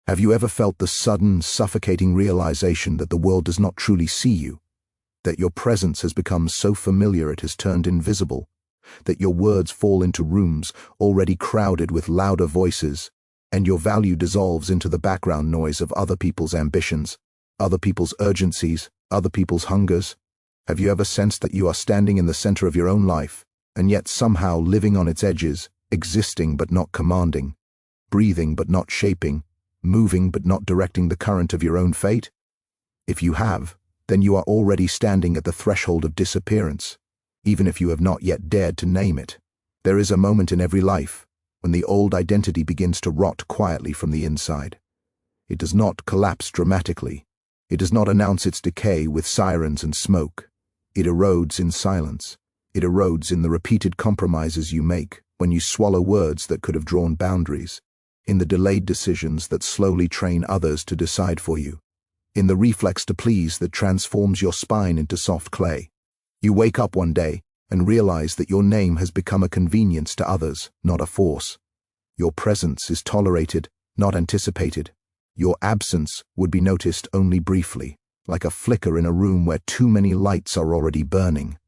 Have you ever felt the sudden, suffocating realization that the world does not truly see you? That your presence has become so familiar it has turned invisible? That your words fall into rooms already crowded with louder voices, and your value dissolves into the background noise of other people's ambitions, other people's urgencies, other people's hungers? Have you ever sensed that you are standing in the center of your own life, and yet somehow living on its edges, existing but not commanding, breathing but not shaping, moving but not directing the current of your own fate? If you have, then you are already standing at the threshold of disappearance, even if you have not yet dared to name it. There is a moment in every life when the old identity begins to rot quietly from the inside. It does not collapse dramatically. It does not announce its decay with sirens and smoke. It erodes in silence. It erodes in the repeated compromises you make when you swallow words that could have drawn boundaries, in the delayed decisions that slowly train others to decide for you, in the reflex to please that transforms your spine into soft clay. You wake up one day and realize that your name has become a convenience to others, not a force. Your presence is tolerated, not anticipated. Your absence would be noticed only briefly, like a flicker in a room where too many lights are already burning.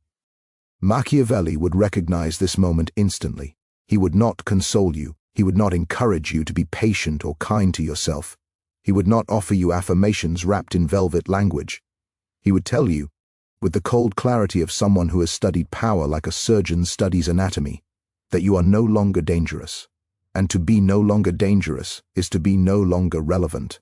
Machiavelli would recognize this moment instantly. He would not console you. He would not encourage you to be patient or kind to yourself. He would not offer you affirmations wrapped in velvet language. He would tell you, with the cold clarity of someone who has studied power like a surgeon studies anatomy, that you are no longer dangerous. And to be no longer dangerous is to be no longer relevant.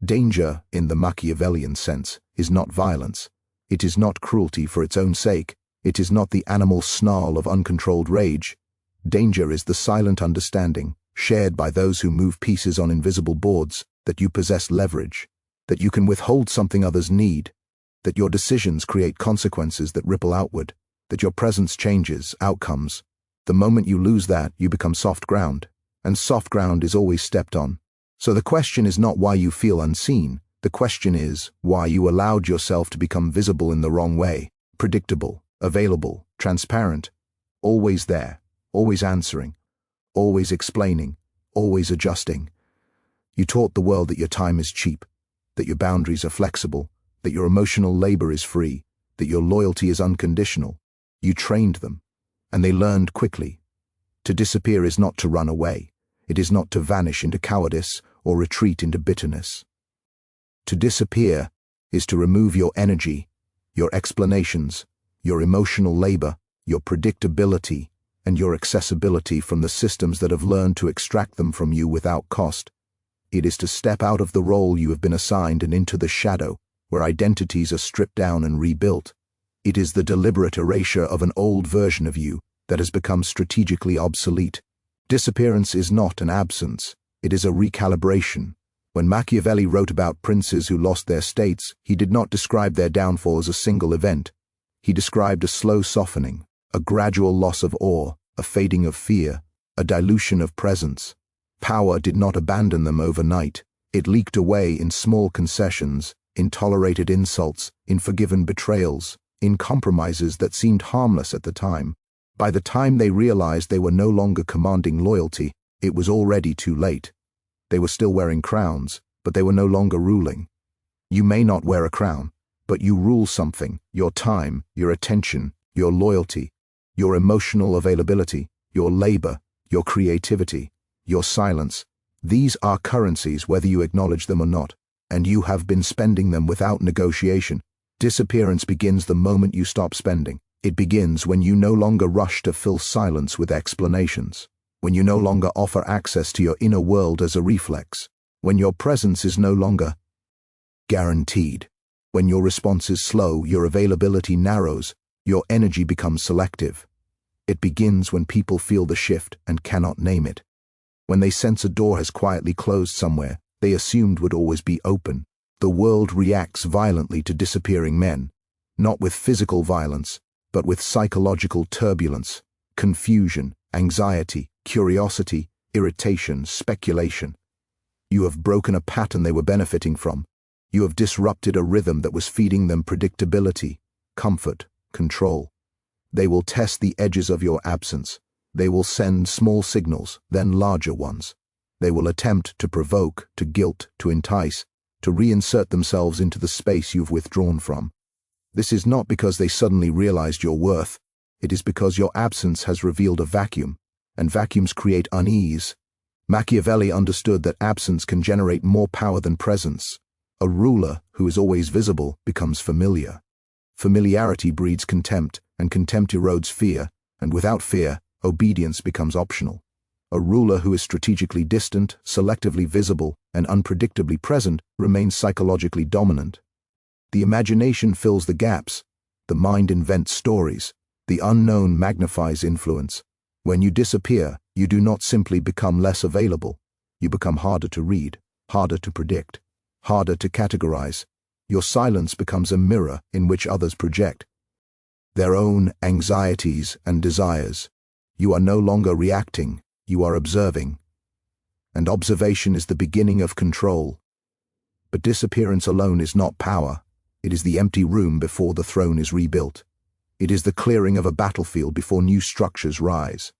Danger, in the Machiavellian sense, is not violence. It is not cruelty for its own sake. It is not the animal snarl of uncontrolled rage. Danger is the silent understanding, shared by those who move pieces on invisible boards, that you possess leverage, that you can withhold something others need, that your decisions create consequences that ripple outward, that your presence changes outcomes. The moment you lose that, you become soft ground, and soft ground is always stepped on. So the question is not why you feel unseen. The question is why you allowed yourself to become visible in the wrong way, predictable, available, transparent, always there, always answering, always explaining, always adjusting. You taught the world that your time is cheap, that your boundaries are flexible, that your emotional labor is free, that your loyalty is unconditional. You trained them, and they learned quickly. To disappear is not to run away. It is not to vanish into cowardice or retreat into bitterness. To disappear is to remove your energy, your explanations, your emotional labor, your predictability, and your accessibility from the systems that have learned to extract them from you without cost. It is to step out of the role you have been assigned and into the shadow, where identities are stripped down and rebuilt. It is the deliberate erasure of an old version of you that has become strategically obsolete. Disappearance is not an absence, it is a recalibration. When Machiavelli wrote about princes who lost their states, he did not describe their downfall as a single event. He described a slow softening, a gradual loss of awe, a fading of fear, a dilution of presence. Power did not abandon them overnight. It leaked away in small concessions, in tolerated insults, in forgiven betrayals, in compromises that seemed harmless at the time. By the time they realized they were no longer commanding loyalty, it was already too late. They were still wearing crowns, but they were no longer ruling. You may not wear a crown, but you rule something: your time, your attention, your loyalty, your emotional availability, your labor, your creativity, your silence. These are currencies whether you acknowledge them or not, and you have been spending them without negotiation. Disappearance begins the moment you stop spending. It begins when you no longer rush to fill silence with explanations, when you no longer offer access to your inner world as a reflex, when your presence is no longer guaranteed, when your response is slow, your availability narrows, your energy becomes selective. It begins when people feel the shift and cannot name it. When they sense a door has quietly closed somewhere they assumed would always be open. The world reacts violently to disappearing men, not with physical violence, but with psychological turbulence, confusion, anxiety, curiosity, irritation, speculation. You have broken a pattern they were benefiting from. You have disrupted a rhythm that was feeding them predictability, comfort, control. They will test the edges of your absence. They will send small signals, then larger ones. They will attempt to provoke, to guilt, to entice, to reinsert themselves into the space you've withdrawn from. This is not because they suddenly realized your worth. It is because your absence has revealed a vacuum, and vacuums create unease. Machiavelli understood that absence can generate more power than presence. A ruler who is always visible becomes familiar. Familiarity breeds contempt, and contempt erodes fear, and without fear, obedience becomes optional. A ruler who is strategically distant, selectively visible, and unpredictably present remains psychologically dominant. The imagination fills the gaps. The mind invents stories. The unknown magnifies influence. When you disappear, you do not simply become less available. You become harder to read, harder to predict, harder to categorize. Your silence becomes a mirror in which others project their own anxieties and desires. You are no longer reacting, you are observing. And observation is the beginning of control. But disappearance alone is not power. It is the empty room before the throne is rebuilt. It is the clearing of a battlefield before new structures rise.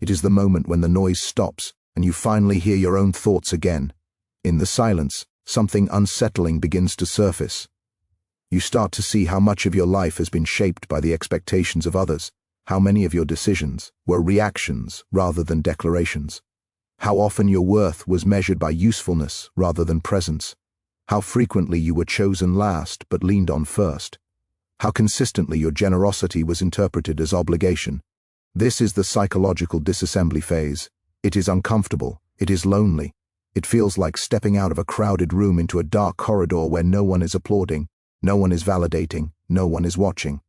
It is the moment when the noise stops and you finally hear your own thoughts again. In the silence, something unsettling begins to surface. You start to see how much of your life has been shaped by the expectations of others, how many of your decisions were reactions rather than declarations, how often your worth was measured by usefulness rather than presence, how frequently you were chosen last but leaned on first, how consistently your generosity was interpreted as obligation. This is the psychological disassembly phase. It is uncomfortable, it is lonely. It feels like stepping out of a crowded room into a dark corridor where no one is applauding, no one is validating, no one is watching.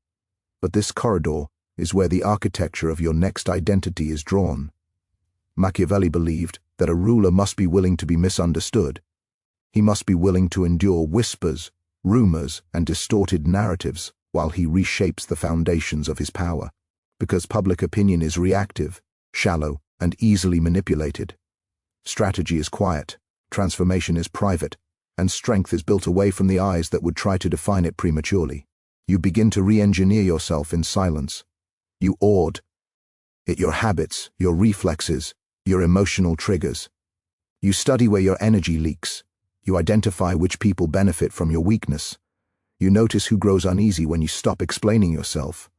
But this corridor is where the architecture of your next identity is drawn. Machiavelli believed that a ruler must be willing to be misunderstood. He must be willing to endure whispers, rumors, and distorted narratives while he reshapes the foundations of his power. Because public opinion is reactive, shallow, and easily manipulated. Strategy is quiet, transformation is private, and strength is built away from the eyes that would try to define it prematurely. You begin to re-engineer yourself in silence. You audit your habits, your reflexes, your emotional triggers. You study where your energy leaks. You identify which people benefit from your weakness. You notice who grows uneasy when you stop explaining yourself.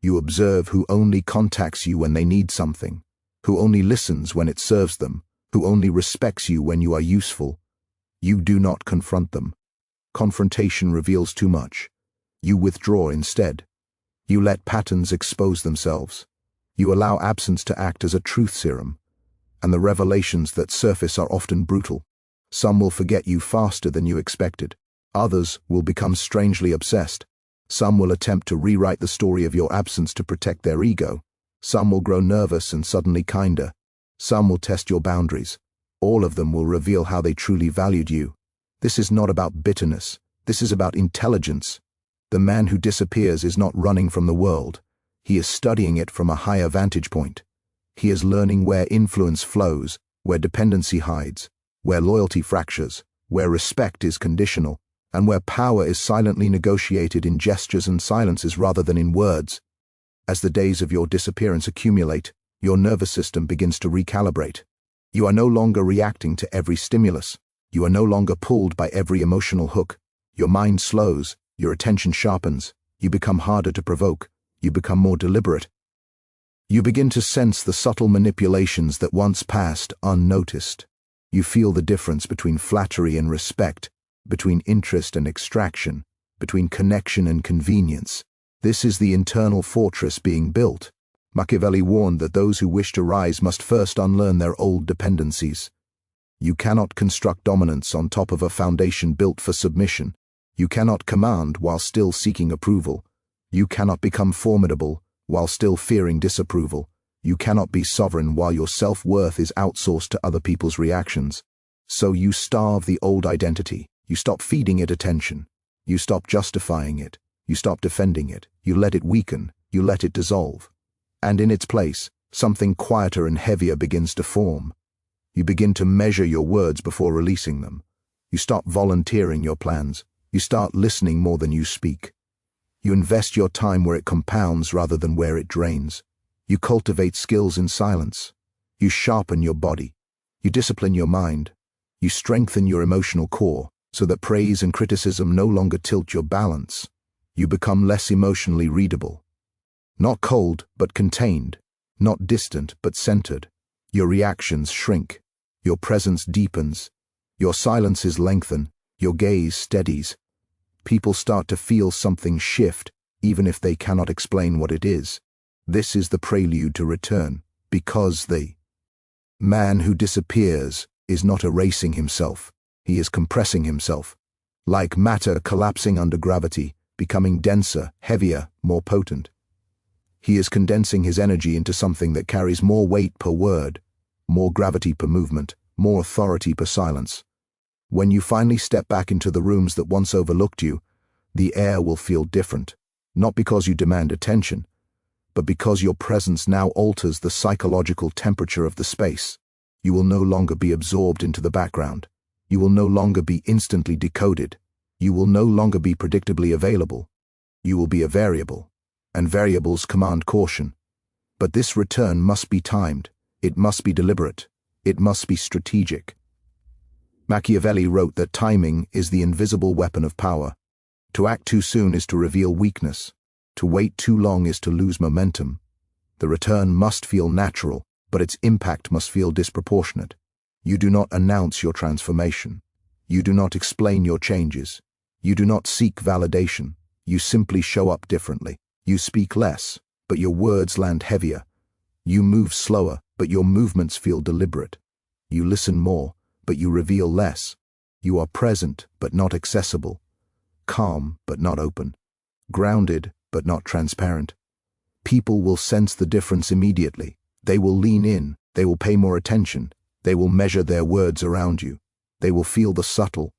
You observe who only contacts you when they need something, who only listens when it serves them, who only respects you when you are useful. You do not confront them. Confrontation reveals too much. You withdraw instead. You let patterns expose themselves. You allow absence to act as a truth serum. And the revelations that surface are often brutal. Some will forget you faster than you expected. Others will become strangely obsessed. Some will attempt to rewrite the story of your absence to protect their ego. Some will grow nervous and suddenly kinder. Some will test your boundaries. All of them will reveal how they truly valued you. This is not about bitterness. This is about intelligence. The man who disappears is not running from the world. He is studying it from a higher vantage point. He is learning where influence flows, where dependency hides, where loyalty fractures, where respect is conditional, and where power is silently negotiated in gestures and silences rather than in words. As the days of your disappearance accumulate, your nervous system begins to recalibrate. You are no longer reacting to every stimulus. You are no longer pulled by every emotional hook. Your mind slows, your attention sharpens, you become harder to provoke, you become more deliberate. You begin to sense the subtle manipulations that once passed unnoticed. You feel the difference between flattery and respect, between interest and extraction, between connection and convenience. This is the internal fortress being built. Machiavelli warned that those who wish to rise must first unlearn their old dependencies. You cannot construct dominance on top of a foundation built for submission. You cannot command while still seeking approval. You cannot become formidable while still fearing disapproval. You cannot be sovereign while your self-worth is outsourced to other people's reactions. So you starve the old identity. You stop feeding it attention. You stop justifying it. You stop defending it. You let it weaken. You let it dissolve. And in its place, something quieter and heavier begins to form. You begin to measure your words before releasing them. You stop volunteering your plans. You start listening more than you speak. You invest your time where it compounds rather than where it drains. You cultivate skills in silence. You sharpen your body. You discipline your mind. You strengthen your emotional core so that praise and criticism no longer tilt your balance. You become less emotionally readable. Not cold, but contained. Not distant, but centered. Your reactions shrink. Your presence deepens. Your silences lengthen. Your gaze steadies. People start to feel something shift, even if they cannot explain what it is. This is the prelude to return, because the man who disappears is not erasing himself. He is compressing himself. Like matter collapsing under gravity, becoming denser, heavier, more potent. He is condensing his energy into something that carries more weight per word, more gravity per movement, more authority per silence. When you finally step back into the rooms that once overlooked you, the air will feel different, not because you demand attention, but because your presence now alters the psychological temperature of the space. You will no longer be absorbed into the background. You will no longer be instantly decoded. You will no longer be predictably available. You will be a variable, and variables command caution. But this return must be timed. It must be deliberate. It must be strategic. Machiavelli wrote that timing is the invisible weapon of power. To act too soon is to reveal weakness. To wait too long is to lose momentum. The return must feel natural, but its impact must feel disproportionate. You do not announce your transformation. You do not explain your changes. You do not seek validation. You simply show up differently. You speak less, but your words land heavier. You move slower, but your movements feel deliberate. You listen more, but you reveal less. You are present, but not accessible. Calm, but not open. Grounded, but not transparent. People will sense the difference immediately. They will lean in. They will pay more attention. They will measure their words around you. They will feel the subtle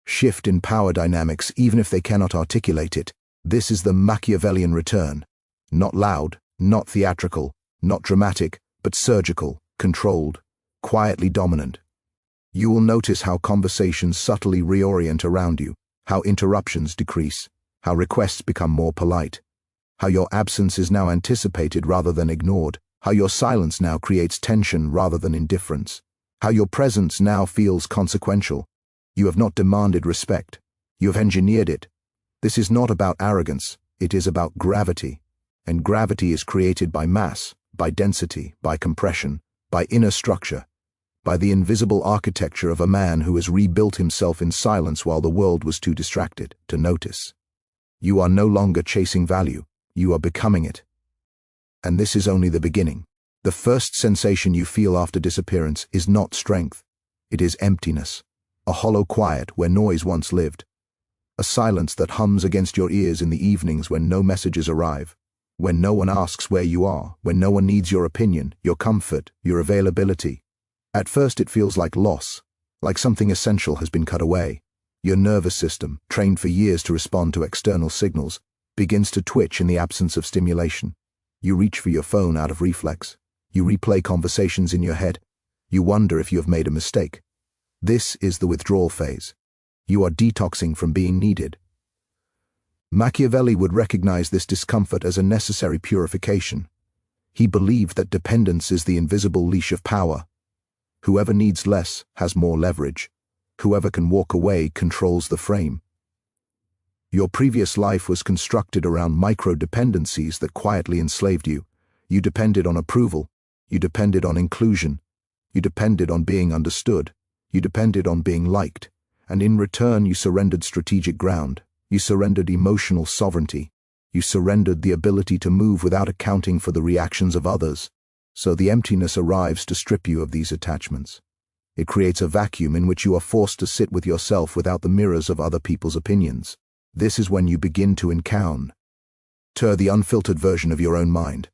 shift in power dynamics even if they cannot articulate it. This is the Machiavellian return. Not loud, not theatrical, not dramatic, but surgical, controlled, quietly dominant. You will notice how conversations subtly reorient around you, how interruptions decrease, how requests become more polite, how your absence is now anticipated rather than ignored, how your silence now creates tension rather than indifference, how your presence now feels consequential. You have not demanded respect. You have engineered it. This is not about arrogance. It is about gravity. And gravity is created by mass, by density, by compression, by inner structure, by the invisible architecture of a man who has rebuilt himself in silence while the world was too distracted to notice. You are no longer chasing value. You are becoming it. And this is only the beginning. The first sensation you feel after disappearance is not strength. It is emptiness, a hollow quiet where noise once lived, a silence that hums against your ears in the evenings when no messages arrive, when no one asks where you are, when no one needs your opinion, your comfort, your availability. At first it feels like loss, like something essential has been cut away. Your nervous system, trained for years to respond to external signals, begins to twitch in the absence of stimulation. You reach for your phone out of reflex. You replay conversations in your head. You wonder if you have made a mistake. This is the withdrawal phase. You are detoxing from being needed. Machiavelli would recognize this discomfort as a necessary purification. He believed that dependence is the invisible leash of power. Whoever needs less has more leverage. Whoever can walk away controls the frame. Your previous life was constructed around micro-dependencies that quietly enslaved you. You depended on approval. You depended on inclusion. You depended on being understood. You depended on being liked. And in return you surrendered strategic ground. You surrendered emotional sovereignty. You surrendered the ability to move without accounting for the reactions of others. So the emptiness arrives to strip you of these attachments. It creates a vacuum in which you are forced to sit with yourself without the mirrors of other people's opinions. This is when you begin to encounter the unfiltered version of your own mind.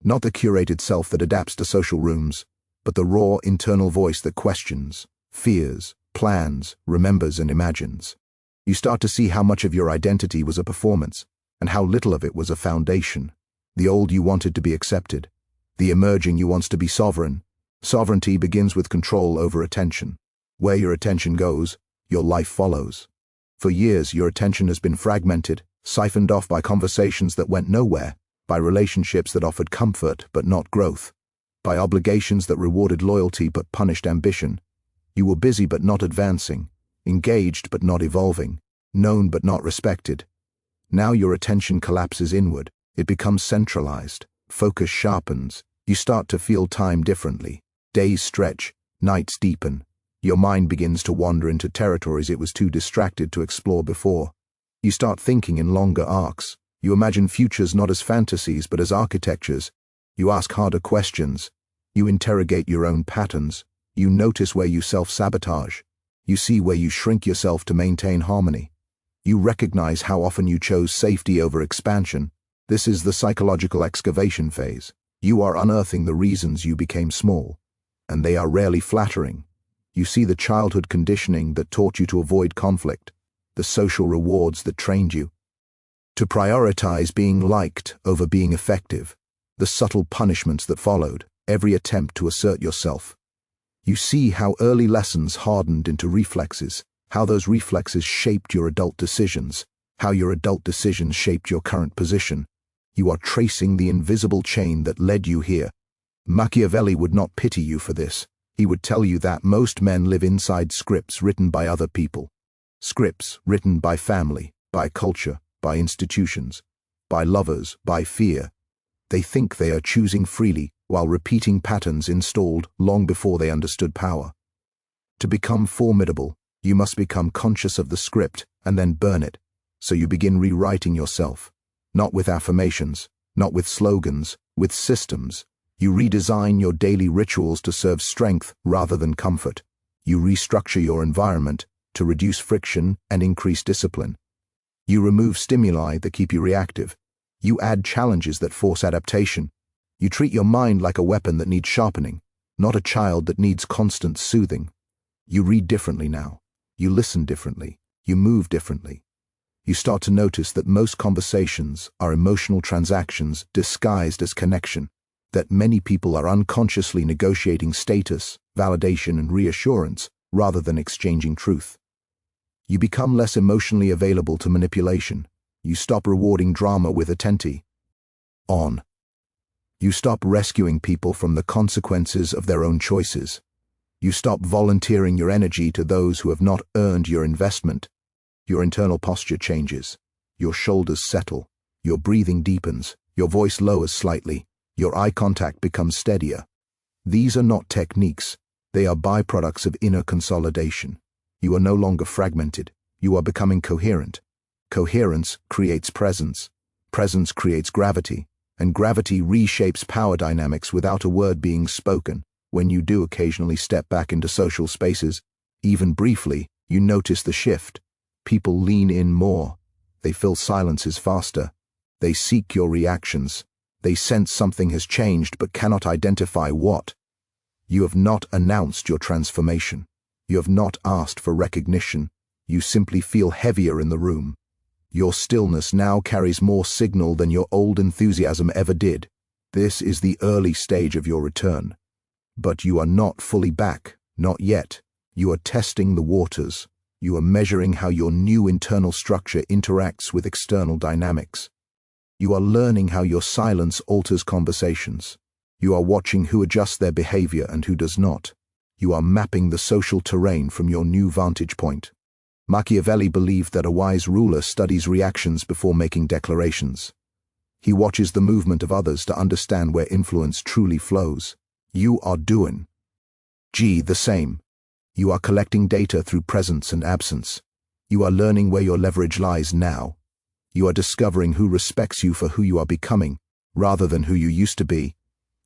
Not the curated self that adapts to social rooms, but the raw internal voice that questions, fears, plans, remembers, and imagines. You start to see how much of your identity was a performance, and how little of it was a foundation. The old you wanted to be accepted. The emerging you wants to be sovereign. Sovereignty begins with control over attention. Where your attention goes, your life follows. For years, your attention has been fragmented, siphoned off by conversations that went nowhere, by relationships that offered comfort but not growth. by obligations that rewarded loyalty but punished ambition. You were busy but not advancing, engaged but not evolving, known but not respected. Now your attention collapses inward. It becomes centralized. Focus sharpens. You start to feel time differently. Days stretch, nights deepen. Your mind begins to wander into territories it was too distracted to explore before. You start thinking in longer arcs. You imagine futures not as fantasies but as architectures. You ask harder questions. You interrogate your own patterns. You notice where you self-sabotage. You see where you shrink yourself to maintain harmony. You recognize how often you chose safety over expansion. This is the psychological excavation phase. You are unearthing the reasons you became small, and they are rarely flattering. You see the childhood conditioning that taught you to avoid conflict, the social rewards that trained you to prioritize being liked over being effective, the subtle punishments that followed every attempt to assert yourself. You see how early lessons hardened into reflexes, how those reflexes shaped your adult decisions, how your adult decisions shaped your current position. You are tracing the invisible chain that led you here. Machiavelli would not pity you for this. He would tell you that most men live inside scripts written by other people. Scripts written by family, by culture, by institutions, by lovers, by fear. They think they are choosing freely while repeating patterns installed long before they understood power. To become formidable, you must become conscious of the script and then burn it, so you begin rewriting yourself. Not with affirmations, not with slogans, with systems. You redesign your daily rituals to serve strength rather than comfort. You restructure your environment to reduce friction and increase discipline. You remove stimuli that keep you reactive. You add challenges that force adaptation. You treat your mind like a weapon that needs sharpening, not a child that needs constant soothing. You read differently now. You listen differently. You move differently. You start to notice that most conversations are emotional transactions disguised as connection, that many people are unconsciously negotiating status, validation, and reassurance rather than exchanging truth. You become less emotionally available to manipulation. You stop rewarding drama with attenti. On. You stop rescuing people from the consequences of their own choices. You stop volunteering your energy to those who have not earned your investment. Your internal posture changes. Your shoulders settle. Your breathing deepens. Your voice lowers slightly. Your eye contact becomes steadier. These are not techniques. They are byproducts of inner consolidation. You are no longer fragmented. You are becoming coherent. Coherence creates presence. Presence creates gravity. And gravity reshapes power dynamics without a word being spoken. When you do occasionally step back into social spaces, even briefly, you notice the shift. People lean in more. They fill silences faster. They seek your reactions. They sense something has changed but cannot identify what. You have not announced your transformation. You have not asked for recognition. You simply feel heavier in the room. Your stillness now carries more signal than your old enthusiasm ever did. This is the early stage of your return. But you are not fully back, not yet. You are testing the waters. You are measuring how your new internal structure interacts with external dynamics. You are learning how your silence alters conversations. You are watching who adjusts their behavior and who does not. You are mapping the social terrain from your new vantage point. Machiavelli believed that a wise ruler studies reactions before making declarations. He watches the movement of others to understand where influence truly flows. You are doing the same. You are collecting data through presence and absence. You are learning where your leverage lies now. You are discovering who respects you for who you are becoming, rather than who you used to be.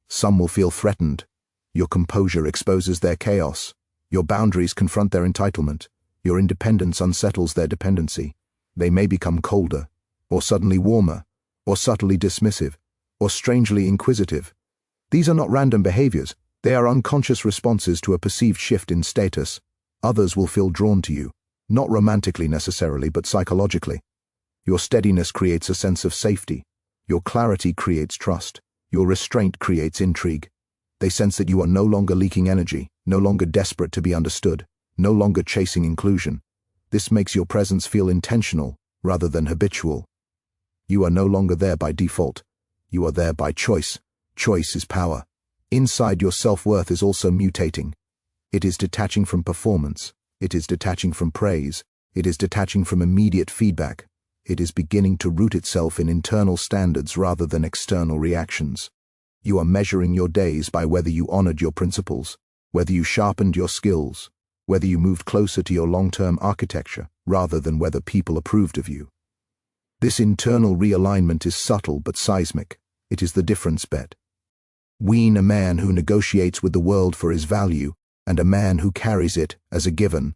Some will feel threatened. Your composure exposes their chaos. Your boundaries confront their entitlement. Your independence unsettles their dependency. They may become colder, or suddenly warmer, or subtly dismissive, or strangely inquisitive. These are not random behaviors. They are unconscious responses to a perceived shift in status. Others will feel drawn to you, not romantically necessarily, but psychologically. Your steadiness creates a sense of safety. Your clarity creates trust. Your restraint creates intrigue. They sense that you are no longer leaking energy, no longer desperate to be understood, no longer chasing inclusion. This makes your presence feel intentional rather than habitual. You are no longer there by default. You are there by choice. Choice is power. Inside, your self-worth is also mutating. It is detaching from performance. It is detaching from praise. It is detaching from immediate feedback. It is beginning to root itself in internal standards rather than external reactions. You are measuring your days by whether you honored your principles, whether you sharpened your skills, whether you moved closer to your long-term architecture, rather than whether people approved of you. This internal realignment is subtle but seismic. It is the difference bet. Wean a man who negotiates with the world for his value, and a man who carries it as a given.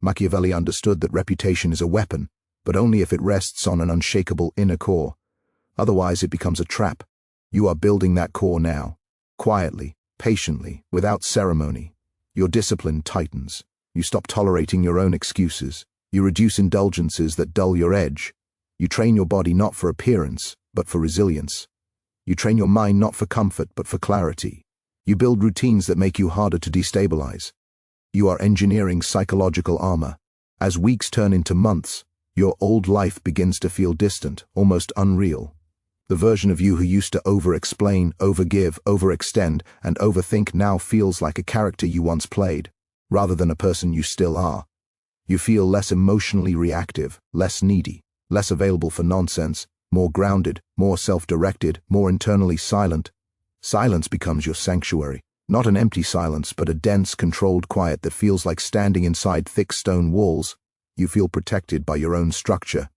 Machiavelli understood that reputation is a weapon, but only if it rests on an unshakable inner core. Otherwise it becomes a trap. You are building that core now. Quietly, patiently, without ceremony. Your discipline tightens. You stop tolerating your own excuses. You reduce indulgences that dull your edge. You train your body not for appearance, but for resilience. You train your mind not for comfort, but for clarity. You build routines that make you harder to destabilize. You are engineering psychological armor. As weeks turn into months, your old life begins to feel distant, almost unreal. The version of you who used to over-explain, over-give, overextend, and overthink now feels like a character you once played, rather than a person you still are. You feel less emotionally reactive, less needy, less available for nonsense, more grounded, more self-directed, more internally silent. Silence becomes your sanctuary, not an empty silence, but a dense, controlled quiet that feels like standing inside thick stone walls. You feel protected by your own structure.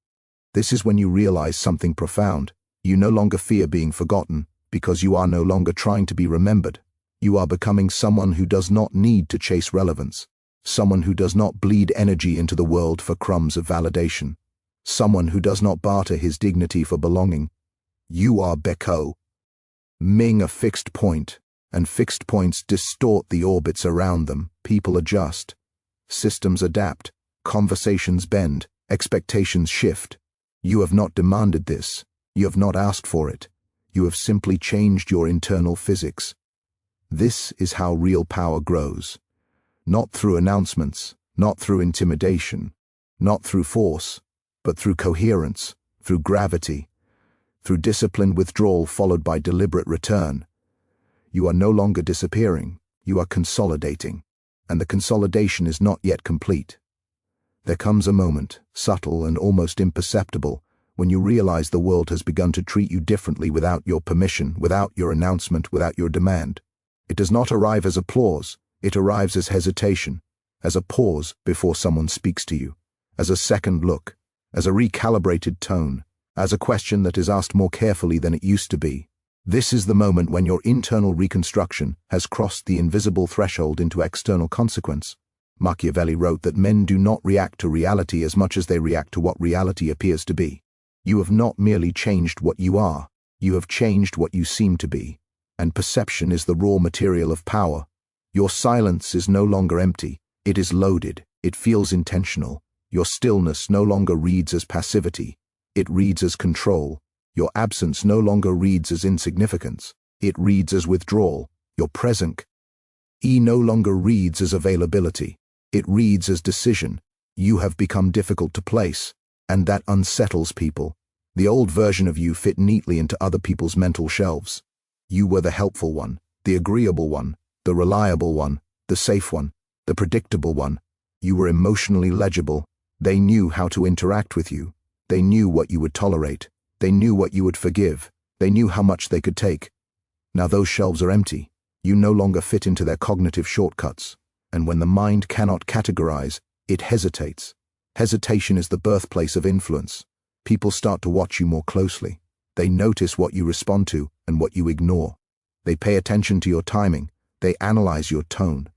This is when you realize something profound. You no longer fear being forgotten, because you are no longer trying to be remembered. You are becoming someone who does not need to chase relevance, someone who does not bleed energy into the world for crumbs of validation, someone who does not barter his dignity for belonging. You are Beko. Ming a fixed point, and fixed points distort the orbits around them. People adjust. Systems adapt. Conversations bend. Expectations shift. You have not demanded this. You have not asked for it. You have simply changed your internal physics. This is how real power grows. Not through announcements, not through intimidation, not through force, but through coherence, through gravity, through disciplined withdrawal followed by deliberate return. You are no longer disappearing, you are consolidating, and the consolidation is not yet complete. There comes a moment, subtle and almost imperceptible, when you realize the world has begun to treat you differently without your permission, without your announcement, without your demand. It does not arrive as applause, it arrives as hesitation, as a pause before someone speaks to you, as a second look, as a recalibrated tone, as a question that is asked more carefully than it used to be. This is the moment when your internal reconstruction has crossed the invisible threshold into external consequence. Machiavelli wrote that men do not react to reality as much as they react to what reality appears to be. You have not merely changed what you are, you have changed what you seem to be, and perception is the raw material of power. Your silence is no longer empty, it is loaded, it feels intentional. Your stillness no longer reads as passivity, it reads as control. Your absence no longer reads as insignificance, it reads as withdrawal. Your present no longer reads as availability, it reads as decision. You have become difficult to place, and that unsettles people. The old version of you fit neatly into other people's mental shelves. You were the helpful one, the agreeable one, the reliable one, the safe one, the predictable one. You were emotionally legible. They knew how to interact with you. They knew what you would tolerate. They knew what you would forgive. They knew how much they could take. Now those shelves are empty. You no longer fit into their cognitive shortcuts. And when the mind cannot categorize, it hesitates. Hesitation is the birthplace of influence. People start to watch you more closely. They notice what you respond to and what you ignore. They pay attention to your timing. They analyze your tone.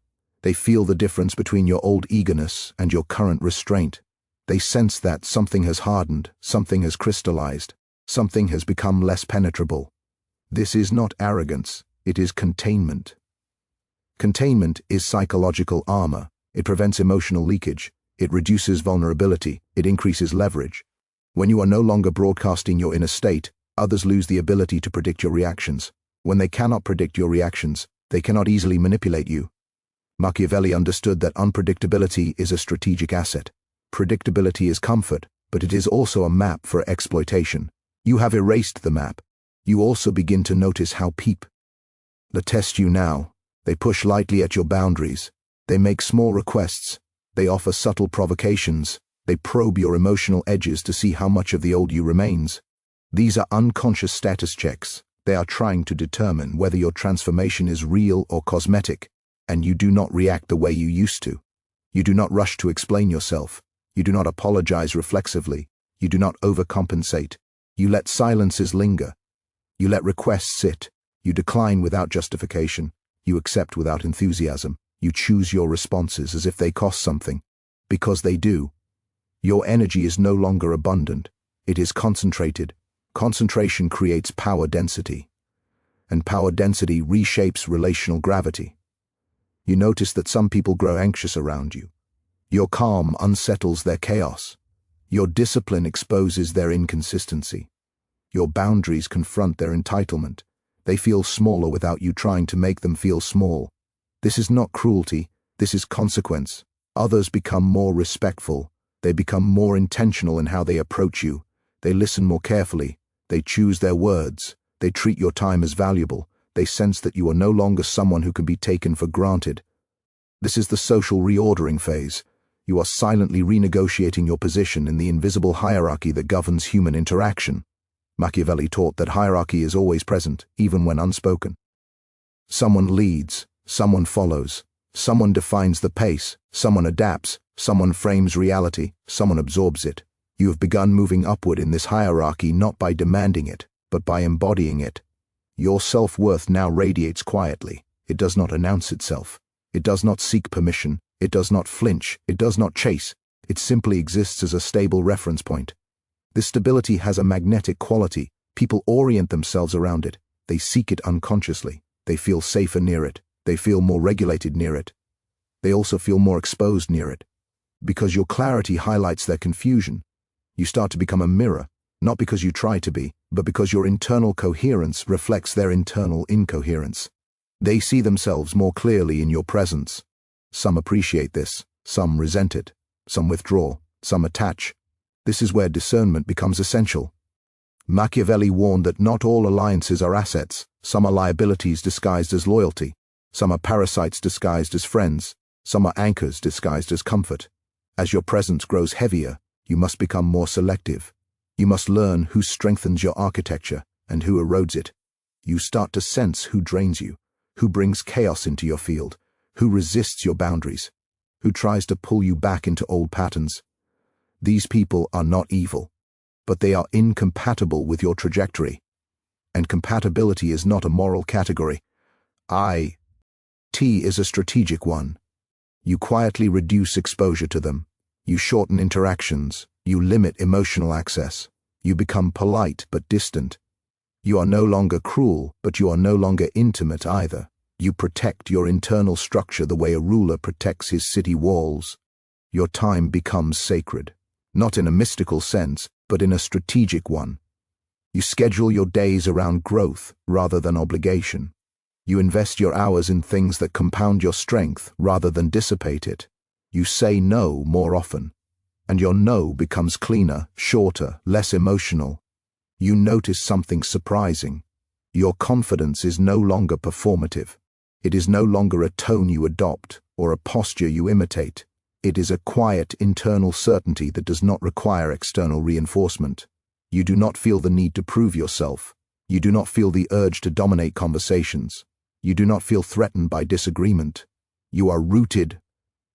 They feel the difference between your old eagerness and your current restraint. They sense that something has hardened, something has crystallized, something has become less penetrable. This is not arrogance, it is containment. Containment is psychological armor. It prevents emotional leakage. It reduces vulnerability. It increases leverage. When you are no longer broadcasting your inner state, others lose the ability to predict your reactions. When they cannot predict your reactions, they cannot easily manipulate you. Machiavelli understood that unpredictability is a strategic asset. Predictability is comfort, but it is also a map for exploitation. You have erased the map. You also begin to notice how They test you now. They push lightly at your boundaries. They make small requests. They offer subtle provocations. They probe your emotional edges to see how much of the old you remains. These are unconscious status checks. They are trying to determine whether your transformation is real or cosmetic, and you do not react the way you used to. You do not rush to explain yourself. You do not apologize reflexively. You do not overcompensate. You let silences linger. You let requests sit. You decline without justification. You accept without enthusiasm. You choose your responses as if they cost something. Because they do. Your energy is no longer abundant. It is concentrated. Concentration creates power density. And power density reshapes relational gravity. You notice that some people grow anxious around you. Your calm unsettles their chaos. Your discipline exposes their inconsistency. Your boundaries confront their entitlement. They feel smaller without you trying to make them feel small. This is not cruelty. This is consequence. Others become more respectful. They become more intentional in how they approach you. They listen more carefully. They choose their words. They treat your time as valuable. They sense that you are no longer someone who can be taken for granted. This is the social reordering phase. You are silently renegotiating your position in the invisible hierarchy that governs human interaction. Machiavelli taught that hierarchy is always present, even when unspoken. Someone leads, someone follows, someone defines the pace, someone adapts, someone frames reality, someone absorbs it. You have begun moving upward in this hierarchy not by demanding it, but by embodying it. Your self-worth now radiates quietly. It does not announce itself. It does not seek permission. It does not flinch. It does not chase. It simply exists as a stable reference point. This stability has a magnetic quality. People orient themselves around it. They seek it unconsciously. They feel safer near it. They feel more regulated near it. They also feel more exposed near it. Because your clarity highlights their confusion, you start to become a mirror, not because you try to be, but because your internal coherence reflects their internal incoherence. They see themselves more clearly in your presence. Some appreciate this, some resent it, some withdraw, some attach. This is where discernment becomes essential. Machiavelli warned that not all alliances are assets. Some are liabilities disguised as loyalty. Some are parasites disguised as friends. Some are anchors disguised as comfort. As your presence grows heavier, you must become more selective. You must learn who strengthens your architecture and who erodes it. You start to sense who drains you, who brings chaos into your field, who resists your boundaries, who tries to pull you back into old patterns. These people are not evil, but they are incompatible with your trajectory. And compatibility is not a moral category. IT is a strategic one. You quietly reduce exposure to them. You shorten interactions. You limit emotional access. You become polite but distant. You are no longer cruel, but you are no longer intimate either. You protect your internal structure the way a ruler protects his city walls. Your time becomes sacred, not in a mystical sense, but in a strategic one. You schedule your days around growth rather than obligation. You invest your hours in things that compound your strength rather than dissipate it. You say no more often, and your no becomes cleaner, shorter, less emotional. You notice something surprising. Your confidence is no longer performative. It is no longer a tone you adopt or a posture you imitate. It is a quiet internal certainty that does not require external reinforcement. You do not feel the need to prove yourself. You do not feel the urge to dominate conversations. You do not feel threatened by disagreement. You are rooted.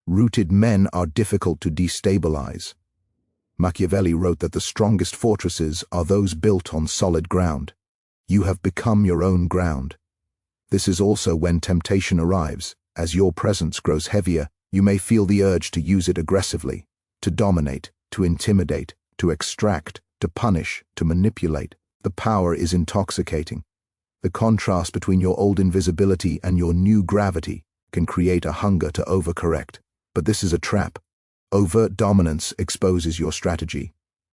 Rooted men are difficult to destabilize. Machiavelli wrote that the strongest fortresses are those built on solid ground. You have become your own ground. This is also when temptation arrives. As your presence grows heavier, you may feel the urge to use it aggressively, to dominate, to intimidate, to extract, to punish, to manipulate. The power is intoxicating. The contrast between your old invisibility and your new gravity can create a hunger to overcorrect. But this is a trap. Overt dominance exposes your strategy.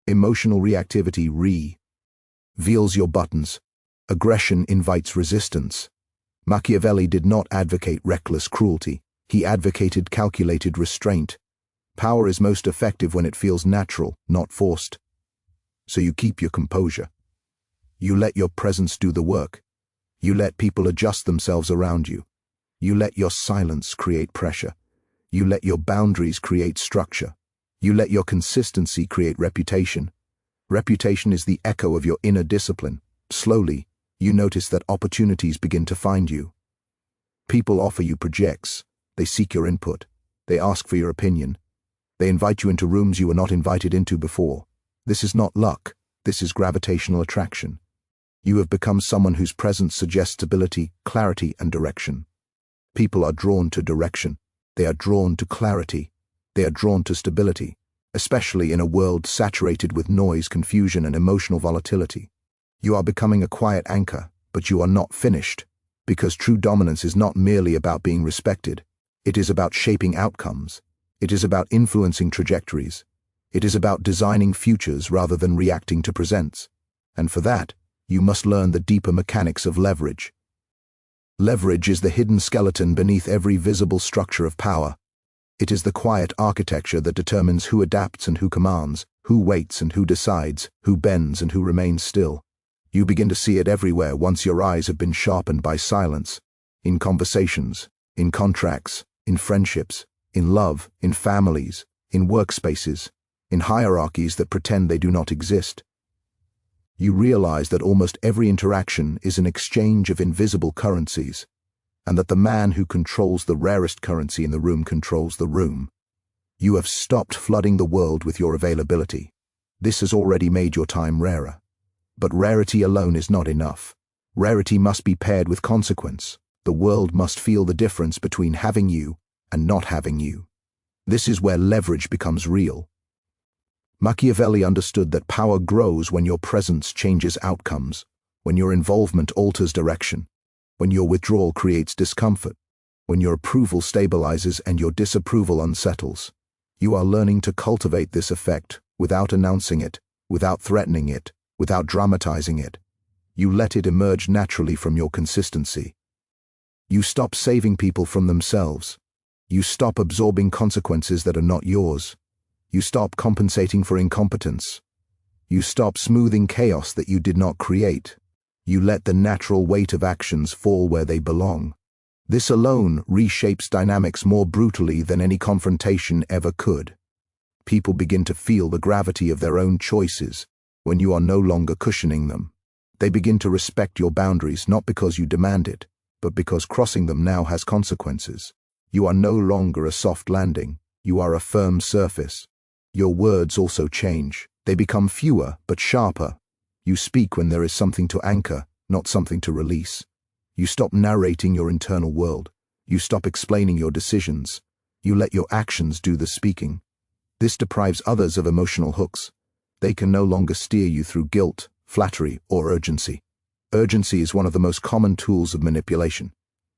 Emotional reactivity reveals your buttons. Aggression invites resistance. Machiavelli did not advocate reckless cruelty. He advocated calculated restraint. Power is most effective when it feels natural, not forced. So you keep your composure. You let your presence do the work. You let people adjust themselves around you. You let your silence create pressure. You let your boundaries create structure. You let your consistency create reputation. Reputation is the echo of your inner discipline. Slowly, you notice that opportunities begin to find you. People offer you projects. They seek your input. They ask for your opinion. They invite you into rooms you were not invited into before. This is not luck. This is gravitational attraction. You have become someone whose presence suggests stability, clarity, and direction. People are drawn to direction. They are drawn to clarity. They are drawn to stability, especially in a world saturated with noise, confusion, and emotional volatility. You are becoming a quiet anchor, but you are not finished, because true dominance is not merely about being respected. It is about shaping outcomes. It is about influencing trajectories. It is about designing futures rather than reacting to presents. And for that, you must learn the deeper mechanics of leverage. Leverage is the hidden skeleton beneath every visible structure of power. It is the quiet architecture that determines who adapts and who commands, who waits and who decides, who bends and who remains still. You begin to see it everywhere once your eyes have been sharpened by silence. In conversations, in contracts, in friendships, in love, in families, in workspaces, in hierarchies that pretend they do not exist. You realize that almost every interaction is an exchange of invisible currencies, and that the man who controls the rarest currency in the room controls the room. You have stopped flooding the world with your availability. This has already made your time rarer. But rarity alone is not enough. Rarity must be paired with consequence. The world must feel the difference between having you and not having you. This is where leverage becomes real. Machiavelli understood that power grows when your presence changes outcomes, when your involvement alters direction, when your withdrawal creates discomfort, when your approval stabilizes and your disapproval unsettles. You are learning to cultivate this effect without announcing it, without threatening it, without dramatizing it. You let it emerge naturally from your consistency. You stop saving people from themselves. You stop absorbing consequences that are not yours. You stop compensating for incompetence. You stop smoothing chaos that you did not create. You let the natural weight of actions fall where they belong. This alone reshapes dynamics more brutally than any confrontation ever could. People begin to feel the gravity of their own choices when you are no longer cushioning them. They begin to respect your boundaries not because you demand it, but because crossing them now has consequences. You are no longer a soft landing. You are a firm surface. Your words also change. They become fewer but sharper. You speak when there is something to anchor, not something to release. You stop narrating your internal world. You stop explaining your decisions. You let your actions do the speaking. This deprives others of emotional hooks. They can no longer steer you through guilt, flattery, or urgency. Urgency is one of the most common tools of manipulation.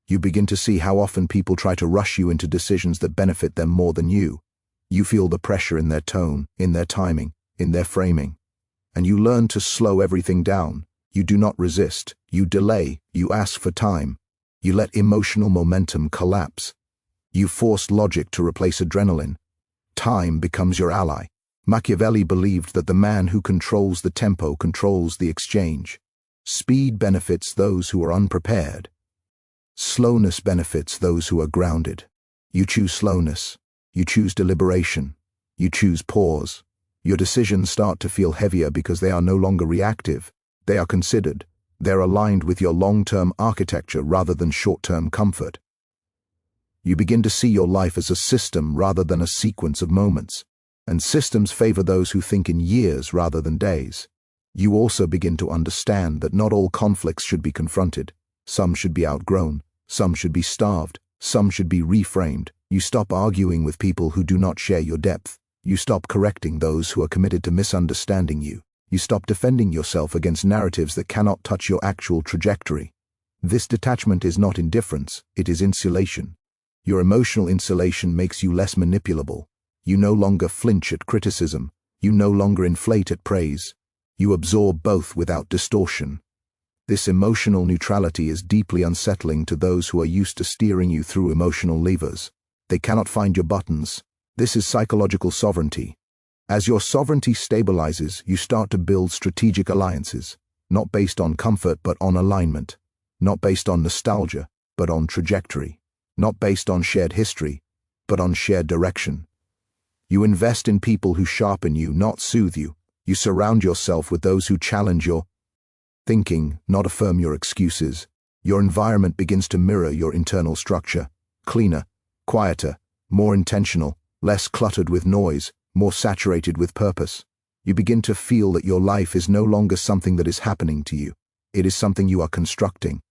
You begin to see how often people try to rush you into decisions that benefit them more than you. You feel the pressure in their tone, in their timing, in their framing. And you learn to slow everything down. You do not resist. You delay. You ask for time. You let emotional momentum collapse. You force logic to replace adrenaline. Time becomes your ally. Machiavelli believed that the man who controls the tempo controls the exchange. Speed benefits those who are unprepared. Slowness benefits those who are grounded. You choose slowness. You choose deliberation. You choose pause. Your decisions start to feel heavier because they are no longer reactive. They are considered. They're aligned with your long-term architecture rather than short-term comfort. You begin to see your life as a system rather than a sequence of moments. And systems favor those who think in years rather than days. You also begin to understand that not all conflicts should be confronted. Some should be outgrown. Some should be starved. Some should be reframed. You stop arguing with people who do not share your depth. You stop correcting those who are committed to misunderstanding you. You stop defending yourself against narratives that cannot touch your actual trajectory. This detachment is not indifference, it is insulation. Your emotional insulation makes you less manipulable. You no longer flinch at criticism. You no longer inflate at praise. You absorb both without distortion. This emotional neutrality is deeply unsettling to those who are used to steering you through emotional levers. They cannot find your buttons. This is psychological sovereignty. As your sovereignty stabilizes, you start to build strategic alliances, not based on comfort but on alignment. not based on nostalgia, but on trajectory, not based on shared history, but on shared direction. You invest in people who sharpen you, not soothe you. You surround yourself with those who challenge your thinking, not affirm your excuses. Your environment begins to mirror your internal structure, cleaner, quieter, more intentional, less cluttered with noise, more saturated with purpose. You begin to feel that your life is no longer something that is happening to you. It is something you are constructing.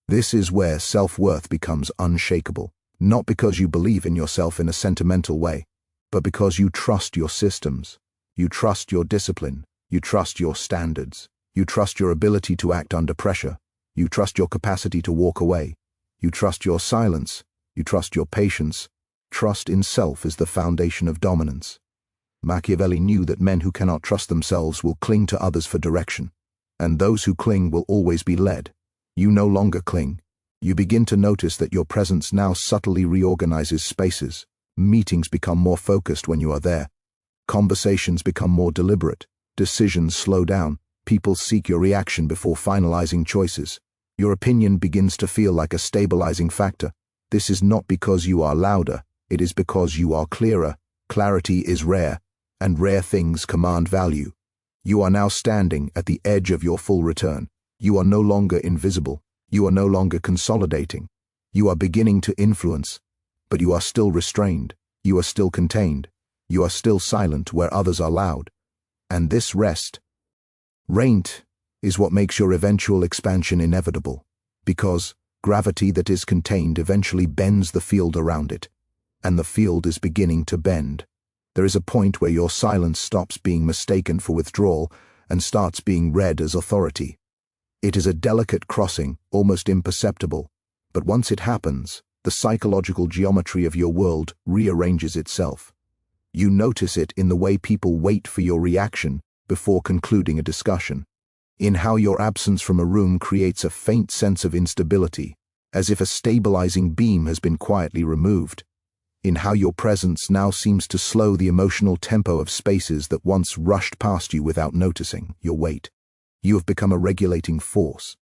This is where self-worth becomes unshakable, not because you believe in yourself in a sentimental way, but because you trust your systems. You trust your discipline. You trust your standards. You trust your ability to act under pressure. You trust your capacity to walk away. You trust your silence. You trust your patience. Trust in self is the foundation of dominance. Machiavelli knew that men who cannot trust themselves will cling to others for direction, and those who cling will always be led. You no longer cling. You begin to notice that your presence now subtly reorganizes spaces. Meetings become more focused when you are there. Conversations become more deliberate. Decisions slow down. People seek your reaction before finalizing choices. Your opinion begins to feel like a stabilizing factor. This is not because you are louder. It is because you are clearer. Clarity is rare, and rare things command value. You are now standing at the edge of your full return. You are no longer invisible. You are no longer consolidating. You are beginning to influence, but you are still restrained. You are still contained. You are still silent where others are loud. And this restraint is what makes your eventual expansion inevitable, because gravity that is contained eventually bends the field around it, and the field is beginning to bend. There is a point where your silence stops being mistaken for withdrawal and starts being read as authority. It is a delicate crossing, almost imperceptible, but once it happens, the psychological geometry of your world rearranges itself. You notice it in the way people wait for your reaction before concluding a discussion, in how your absence from a room creates a faint sense of instability, as if a stabilizing beam has been quietly removed, in how your presence now seems to slow the emotional tempo of spaces that once rushed past you without noticing your weight. You have become a regulating force.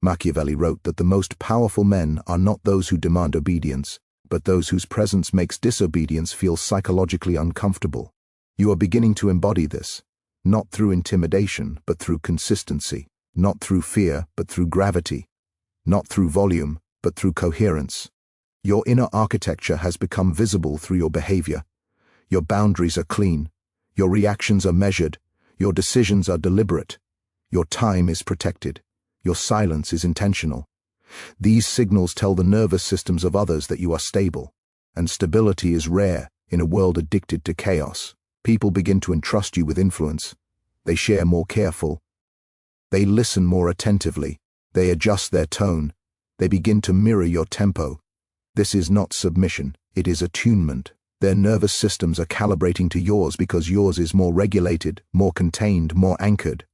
Machiavelli wrote that the most powerful men are not those who demand obedience, but those whose presence makes disobedience feel psychologically uncomfortable. You are beginning to embody this, not through intimidation, but through consistency, not through fear, but through gravity, not through volume, but through coherence. Your inner architecture has become visible through your behavior. Your boundaries are clean. Your reactions are measured. Your decisions are deliberate. Your time is protected. Your silence is intentional. These signals tell the nervous systems of others that you are stable, and stability is rare in a world addicted to chaos. People begin to entrust you with influence. They share more careful. They listen more attentively. They adjust their tone. They begin to mirror your tempo. This is not submission, it is attunement. Their nervous systems are calibrating to yours because yours is more regulated, more contained, more anchored.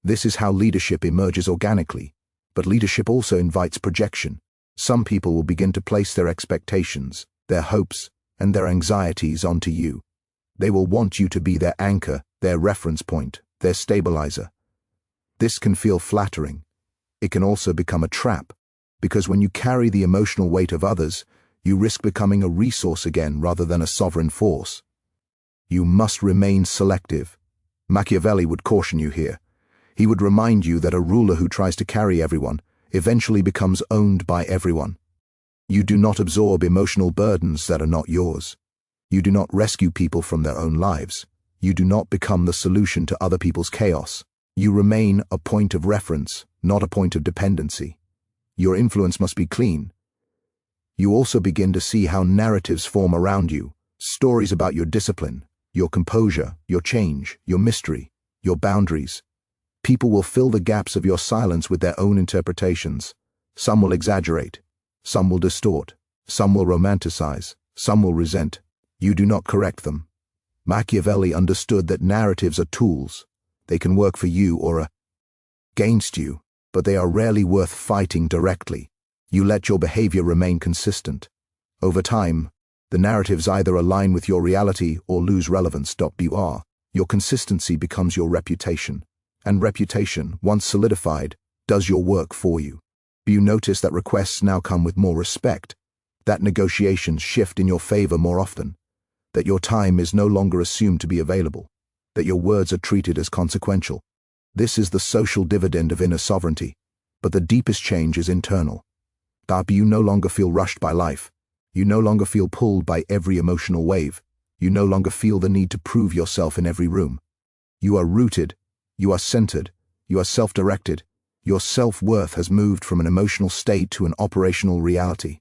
This is how leadership emerges organically, but leadership also invites projection. Some people will begin to place their expectations, their hopes, and their anxieties onto you. They will want you to be their anchor, their reference point, their stabilizer. This can feel flattering. It can also become a trap, because when you carry the emotional weight of others, you risk becoming a resource again rather than a sovereign force. You must remain selective. Machiavelli would caution you here. He would remind you that a ruler who tries to carry everyone eventually becomes owned by everyone. You do not absorb emotional burdens that are not yours. You do not rescue people from their own lives. You do not become the solution to other people's chaos. You remain a point of reference, not a point of dependency. Your influence must be clean. You also begin to see how narratives form around you, stories about your discipline, your composure, your change, your mystery, your boundaries. People will fill the gaps of your silence with their own interpretations. Some will exaggerate. Some will distort. Some will romanticize. Some will resent. You do not correct them. Machiavelli understood that narratives are tools. They can work for you or against you, but they are rarely worth fighting directly. You let your behavior remain consistent. Over time, the narratives either align with your reality or lose relevance. Your consistency becomes your reputation. And reputation, once solidified, does your work for you. You notice that requests now come with more respect, that negotiations shift in your favor more often, that your time is no longer assumed to be available, that your words are treated as consequential. This is the social dividend of inner sovereignty, but the deepest change is internal. You no longer feel rushed by life. You no longer feel pulled by every emotional wave. You no longer feel the need to prove yourself in every room. You are rooted, you are centered, you are self-directed. Your self-worth has moved from an emotional state to an operational reality.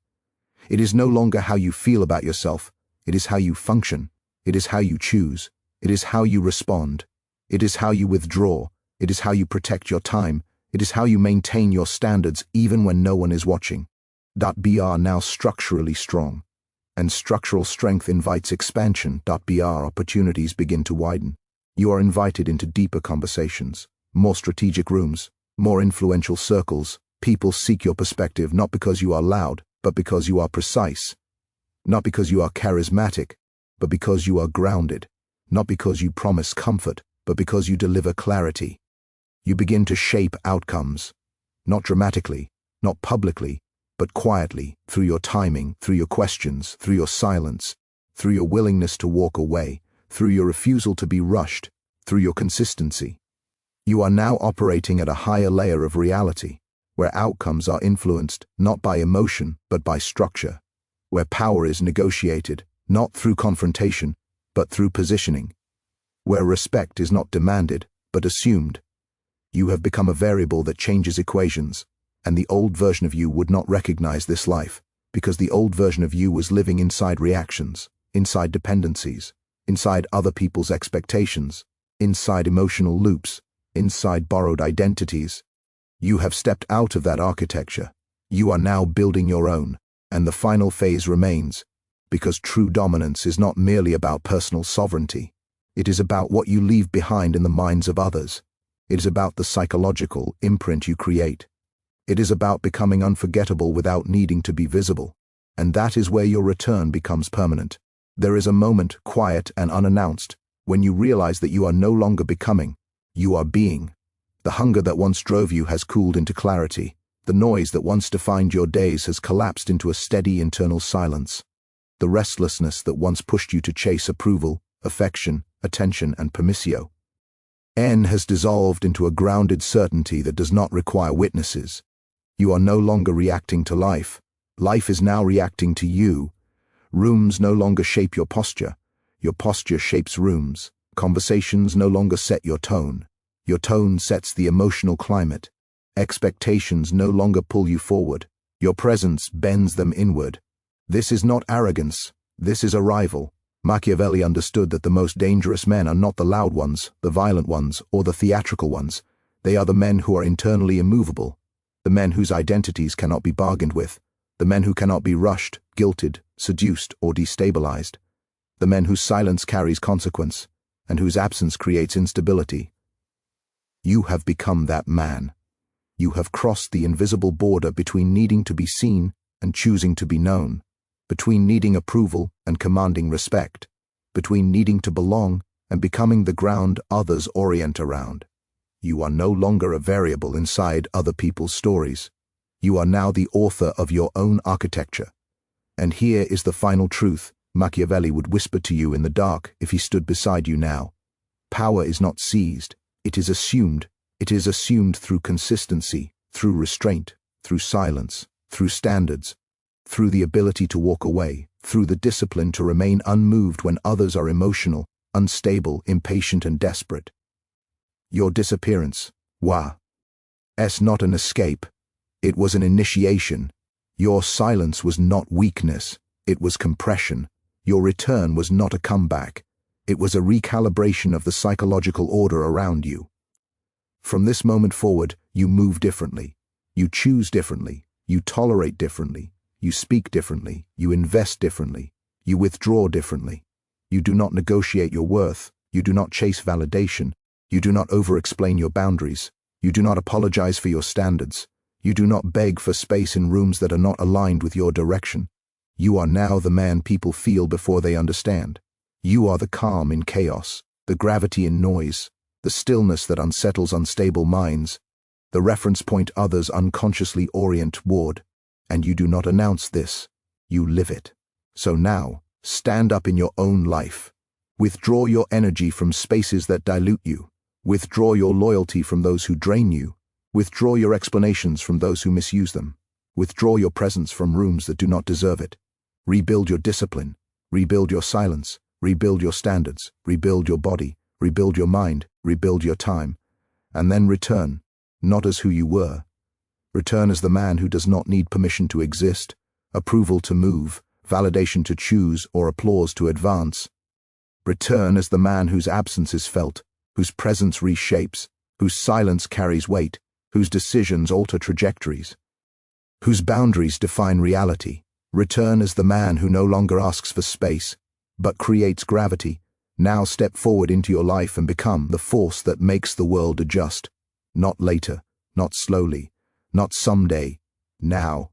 It is no longer how you feel about yourself, it is how you function, it is how you choose, it is how you respond, it is how you withdraw, it is how you protect your time, it is how you maintain your standards even when no one is watching. Br now structurally strong, and structural strength invites expansion. Br opportunities begin to widen. You are invited into deeper conversations, more strategic rooms, more influential circles. People seek your perspective not because you are loud, but because you are precise. Not because you are charismatic, but because you are grounded. Not because you promise comfort, but because you deliver clarity. You begin to shape outcomes, not dramatically, not publicly, but quietly, through your timing, through your questions, through your silence, through your willingness to walk away, through your refusal to be rushed, through your consistency. You are now operating at a higher layer of reality, where outcomes are influenced not by emotion but by structure, where power is negotiated not through confrontation but through positioning, where respect is not demanded but assumed. You have become a variable that changes equations, and the old version of you would not recognize this life, because the old version of you was living inside reactions, inside dependencies, inside other people's expectations, inside emotional loops, inside borrowed identities. You have stepped out of that architecture. You are now building your own, and the final phase remains, because true dominance is not merely about personal sovereignty. It is about what you leave behind in the minds of others. It is about the psychological imprint you create. It is about becoming unforgettable without needing to be visible, and that is where your return becomes permanent. There is a moment, quiet and unannounced, when you realize that you are no longer becoming, you are being. The hunger that once drove you has cooled into clarity. The noise that once defined your days has collapsed into a steady internal silence. The restlessness that once pushed you to chase approval, affection, attention, and permissio has dissolved into a grounded certainty that does not require witnesses. You are no longer reacting to life. Life is now reacting to you. Rooms no longer shape your posture shapes rooms. Conversations no longer set your tone sets the emotional climate. Expectations no longer pull you forward. Your presence bends them inward. This is not arrogance, this is arrival. Machiavelli understood that the most dangerous men are not the loud ones, the violent ones, or the theatrical ones. They are the men who are internally immovable, the men whose identities cannot be bargained with, the men who cannot be rushed, guilted, seduced, or destabilized, the men whose silence carries consequence, and whose absence creates instability. You have become that man. You have crossed the invisible border between needing to be seen and choosing to be known, between needing approval and commanding respect, between needing to belong and becoming the ground others orient around. You are no longer a variable inside other people's stories. You are now the author of your own architecture. And here is the final truth Machiavelli would whisper to you in the dark if he stood beside you now. Power is not seized, it is assumed. It is assumed through consistency, through restraint, through silence, through standards, through the ability to walk away, through the discipline to remain unmoved when others are emotional, unstable, impatient, and desperate. Your disappearance, was not an escape, it was an initiation. Your silence was not weakness, it was compression. Your return was not a comeback, it was a recalibration of the psychological order around you. From this moment forward, you move differently, you choose differently, you tolerate differently, you speak differently, you invest differently, you withdraw differently. You do not negotiate your worth, you do not chase validation, you do not over-explain your boundaries, you do not apologize for your standards, you do not beg for space in rooms that are not aligned with your direction. You are now the man people feel before they understand. You are the calm in chaos, the gravity in noise, the stillness that unsettles unstable minds. The reference point others unconsciously orient toward, and you do not announce this, you live it. So now, stand up in your own life. Withdraw your energy from spaces that dilute you. Withdraw your loyalty from those who drain you. Withdraw your explanations from those who misuse them. Withdraw your presence from rooms that do not deserve it. Rebuild your discipline. Rebuild your silence. Rebuild your standards. Rebuild your body. Rebuild your mind. Rebuild your time. And then return, not as who you were. Return as the man who does not need permission to exist, approval to move, validation to choose, or applause to advance. Return as the man whose absence is felt, whose presence reshapes, whose silence carries weight, whose decisions alter trajectories, whose boundaries define reality. Return as the man who no longer asks for space, but creates gravity. Now step forward into your life and become the force that makes the world adjust. Not later, not slowly, not someday, now.